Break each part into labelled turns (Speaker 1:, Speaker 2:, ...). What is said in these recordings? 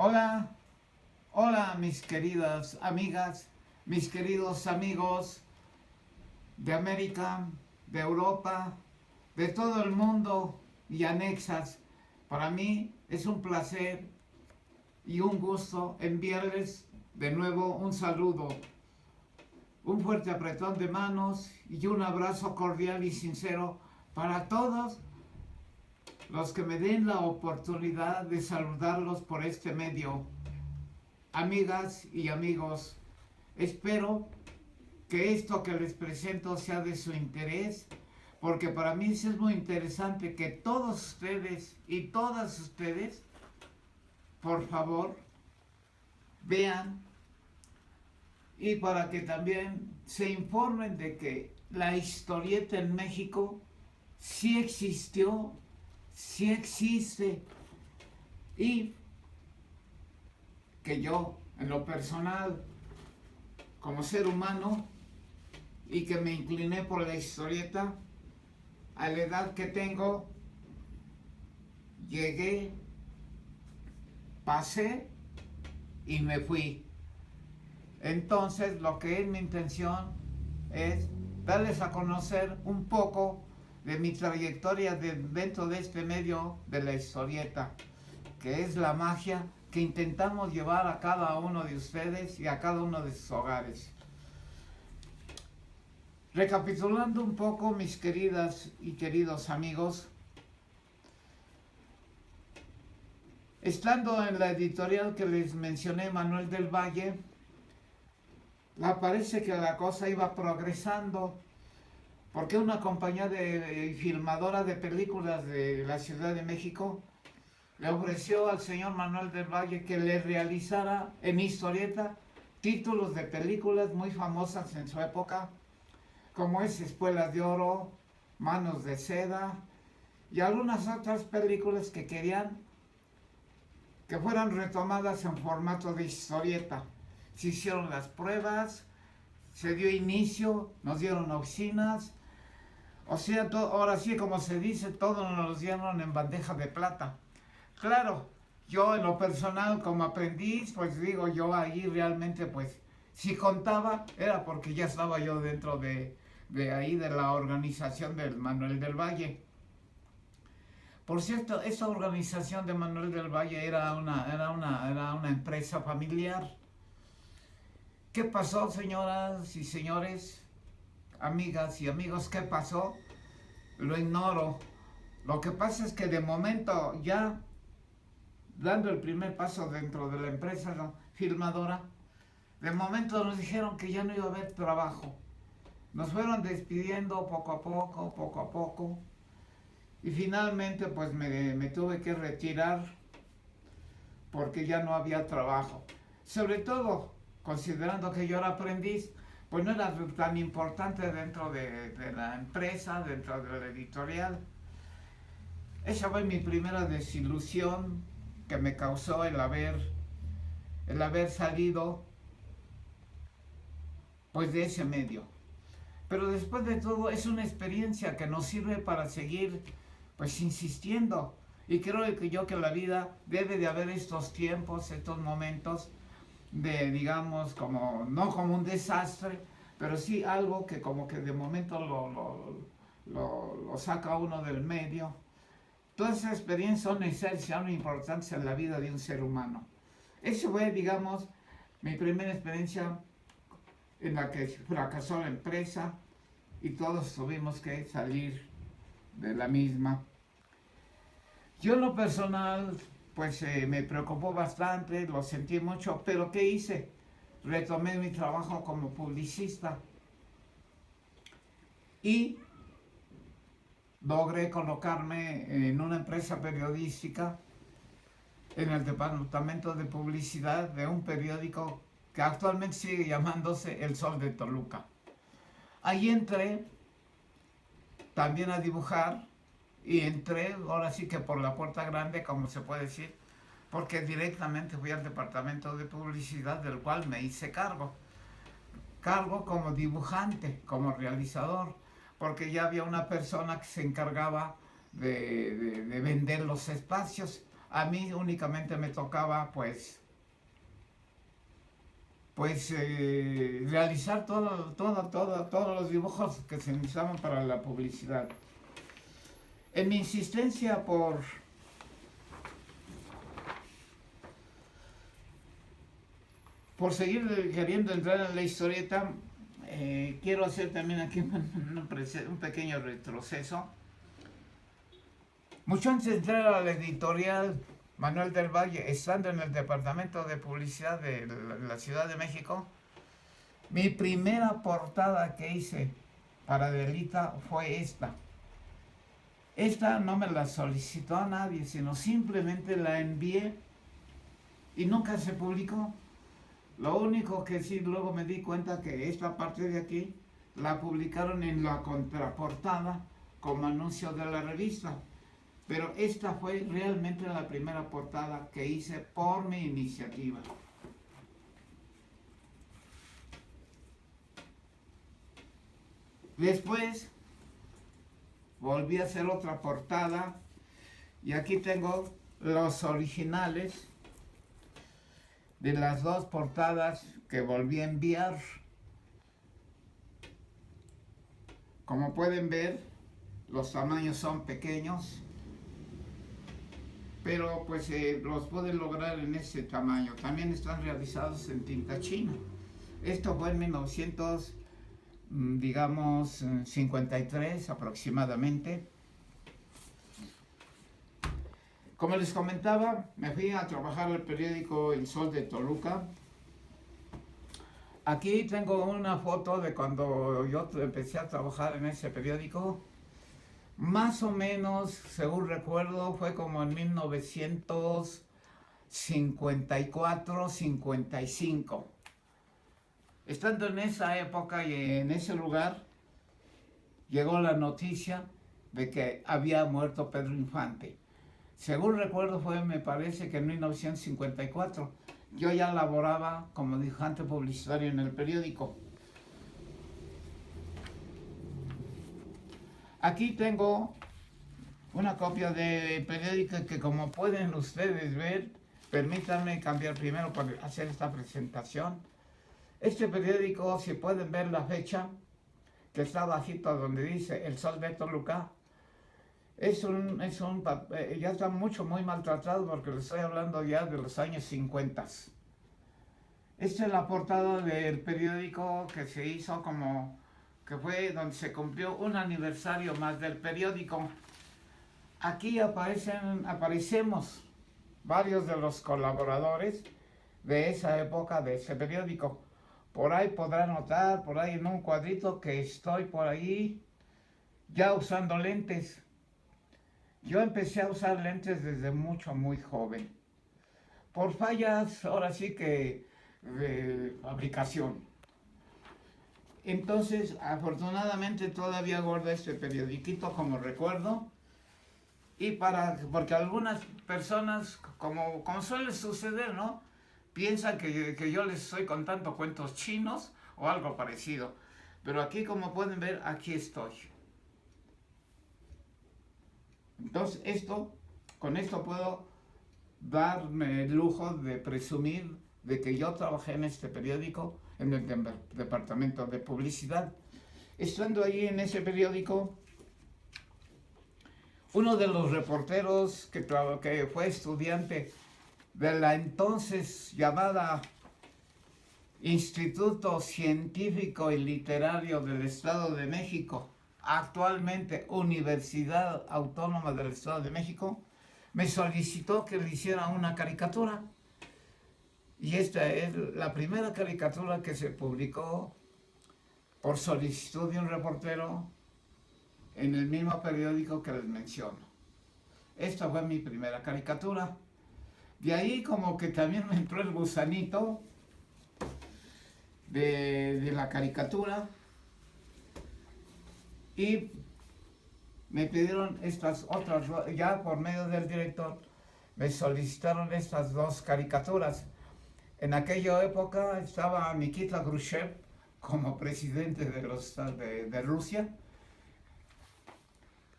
Speaker 1: Hola, hola mis queridas amigas, mis queridos amigos de América, de Europa, de todo el mundo y anexas. Para mí es un placer y un gusto enviarles de nuevo un saludo, un fuerte apretón de manos y un abrazo cordial y sincero para todos los que me den la oportunidad de saludarlos por este medio. Amigas y amigos, espero que esto que les presento sea de su interés, porque para mí sí es muy interesante que todos ustedes y todas ustedes, por favor, vean y para que también se informen de que la historieta en México sí existió, sí existe y que yo, en lo personal, como ser humano, y que me incliné por la historieta, a la edad que tengo, llegué, pasé y me fui. Entonces, lo que es mi intención es darles a conocer un poco de mi trayectoria dentro de este medio de la historieta, que es la magia que intentamos llevar a cada uno de ustedes y a cada uno de sus hogares. Recapitulando un poco, mis queridas y queridos amigos, estando en la editorial que les mencioné, Manuel del Valle, parece que la cosa iba progresando, porque una compañía de filmadora de películas de la Ciudad de México le ofreció al señor Manuel del Valle que le realizara en historieta títulos de películas muy famosas en su época, como es Espuelas de Oro, Manos de Seda y algunas otras películas que querían que fueran retomadas en formato de historieta. Se hicieron las pruebas, se dio inicio, nos dieron oficinas, o sea, ahora sí como se dice, todo nos lo dieron en bandeja de plata. Claro, yo en lo personal como aprendiz, pues digo, yo ahí realmente pues si contaba era porque ya estaba yo dentro de ahí de la organización del Manuel del Valle. Por cierto, esta organización de Manuel del Valle era una empresa familiar. ¿Qué pasó, señoras y señores, amigas y amigos? ¿Qué pasó? Lo ignoro. Lo que pasa es que de momento ya dando el primer paso dentro de la empresa filmadora, de momento nos dijeron que ya no iba a haber trabajo. Nos fueron despidiendo poco a poco, y finalmente pues me tuve que retirar porque ya no había trabajo. Sobre todo, considerando que yo era aprendiz, pues no era tan importante dentro de la empresa, dentro de la editorial. Esa fue mi primera desilusión que me causó el haber salido pues de ese medio. Pero después de todo es una experiencia que nos sirve para seguir pues insistiendo. Y creo que la vida debe de haber estos tiempos, estos momentos de, digamos, como, no como un desastre, pero sí algo que como que de momento lo saca uno del medio. Todas esas experiencias son necesarias, son importantes en la vida de un ser humano. Eso fue, digamos, mi primera experiencia en la que fracasó la empresa y todos tuvimos que salir de la misma. Yo en lo personal, pues me preocupó bastante, lo sentí mucho, pero ¿qué hice? Retomé mi trabajo como publicista y logré colocarme en una empresa periodística en el departamento de publicidad de un periódico que actualmente sigue llamándose El Sol de Toluca. Ahí entré también a dibujar y entré ahora sí que por la puerta grande, como se puede decir, porque directamente fui al departamento de publicidad del cual me hice cargo como dibujante, como realizador, porque ya había una persona que se encargaba de vender los espacios. A mí únicamente me tocaba realizar todos los dibujos que se necesitaban para la publicidad. En mi insistencia por seguir queriendo entrar en la historieta, quiero hacer también aquí un pequeño retroceso. Mucho antes de entrar a la editorial Manuel del Valle, estando en el departamento de publicidad de la Ciudad de México, mi primera portada que hice para Adelita fue esta. Esta no me la solicitó a nadie, sino simplemente la envié y nunca se publicó. Lo único que sí luego me di cuenta que esta parte de aquí la publicaron en la contraportada como anuncio de la revista. Pero esta fue realmente la primera portada que hice por mi iniciativa. Después volví a hacer otra portada y aquí tengo los originales de las dos portadas que volví a enviar. Como pueden ver, los tamaños son pequeños, pero pues los pueden lograr en ese tamaño. También están realizados en tinta china. Esto fue en 1953 aproximadamente. Como les comentaba, me fui a trabajar al periódico El Sol de Toluca. Aquí tengo una foto de cuando yo empecé a trabajar en ese periódico. Más o menos, según recuerdo, fue como en 1954-55. Estando en esa época y en ese lugar, llegó la noticia de que había muerto Pedro Infante. Según recuerdo me parece que en 1954. Yo ya laboraba como dibujante publicitario en el periódico. Aquí tengo una copia del periódico que, como pueden ustedes ver, permítanme cambiar primero para hacer esta presentación. Este periódico, si pueden ver la fecha, que está bajito donde dice El Sol de Toluca, ya está muy maltratado porque le estoy hablando ya de los años 50. Esta es la portada del periódico que se hizo que fue donde se cumplió un aniversario más del periódico. Aquí aparecemos varios de los colaboradores de esa época de ese periódico. Por ahí podrán notar, por ahí en un cuadrito, que estoy por ahí ya usando lentes. Yo empecé a usar lentes desde muy joven. Por fallas, ahora sí que de fabricación. Entonces, afortunadamente todavía guardo este periodiquito como recuerdo. Y porque algunas personas, como suele suceder, ¿no?, piensan que yo les estoy contando cuentos chinos o algo parecido. Pero aquí, como pueden ver, aquí estoy. Entonces, con esto puedo darme el lujo de presumir de que yo trabajé en este periódico, en el departamento de publicidad. Estando ahí en ese periódico, uno de los reporteros que fue estudiante de la entonces llamada Instituto Científico y Literario del Estado de México, actualmente Universidad Autónoma del Estado de México, me solicitó que le hiciera una caricatura. Y esta es la primera caricatura que se publicó por solicitud de un reportero en el mismo periódico que les menciono. Esta fue mi primera caricatura. De ahí como que también me entró el gusanito de la caricatura y me pidieron estas otras, ya por medio del director, me solicitaron estas dos caricaturas. En aquella época estaba Nikita Khrushchev como presidente de Rusia.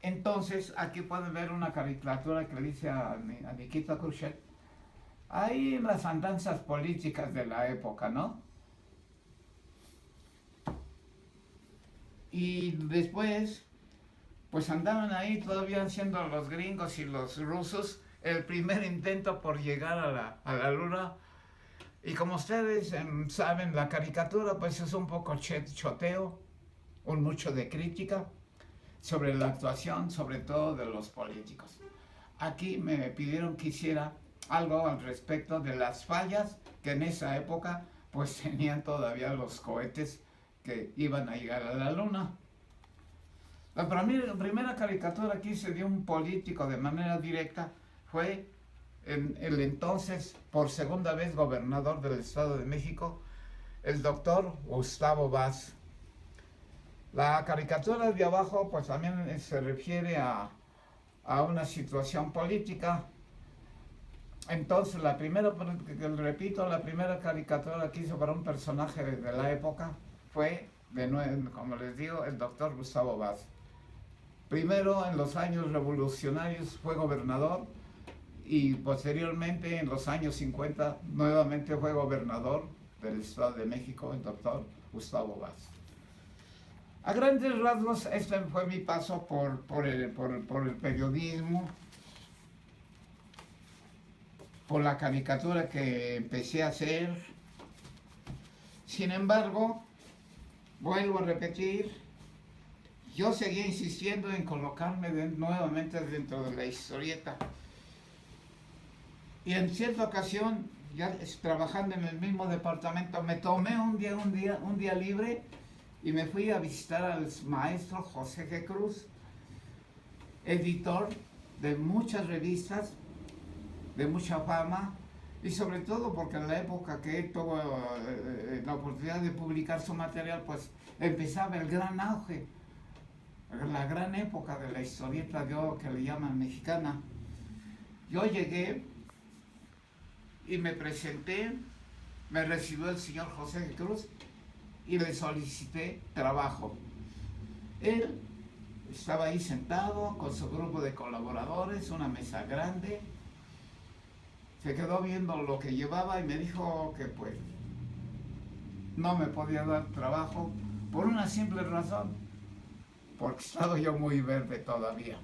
Speaker 1: Entonces, aquí pueden ver una caricatura que le hice a Nikita Khrushchev. Ahí las andanzas políticas de la época, ¿no? Y después, pues andaban ahí todavía haciendo los gringos y los rusos el primer intento por llegar a la luna. Y como ustedes saben, la caricatura pues es un poco choteo, un mucho de crítica sobre la actuación, sobre todo de los políticos. Aquí me pidieron que hiciera algo al respecto de las fallas que en esa época pues tenían todavía los cohetes que iban a llegar a la luna. La primera caricatura que hice de un político de manera directa fue el entonces por segunda vez gobernador del Estado de México, el doctor Gustavo Vaz. La caricatura de abajo pues también se refiere a una situación política. Entonces repito, la primera caricatura que hizo para un personaje de la época fue, de nuevo, como les digo, el doctor Gustavo Vaz. Primero en los años revolucionarios fue gobernador y posteriormente en los años 50 nuevamente fue gobernador del Estado de México, el doctor Gustavo Vaz. A grandes rasgos, este fue mi paso por el periodismo, por la caricatura que empecé a hacer. Sin embargo, vuelvo a repetir, yo seguía insistiendo en colocarme nuevamente dentro de la historieta. Y en cierta ocasión, ya trabajando en el mismo departamento, me tomé un día libre y me fui a visitar al maestro José G. Cruz, editor de muchas revistas, de mucha fama, y sobre todo porque en la época que él tuvo la oportunidad de publicar su material, pues empezaba el gran auge, la gran época de la historieta de oro que le llaman mexicana. Yo llegué y me presenté, me recibió el señor José G. Cruz y le solicité trabajo. Él estaba ahí sentado con su grupo de colaboradores, una mesa grande. Se quedó viendo lo que llevaba y me dijo que pues no me podía dar trabajo por una simple razón, porque estaba yo muy verde todavía.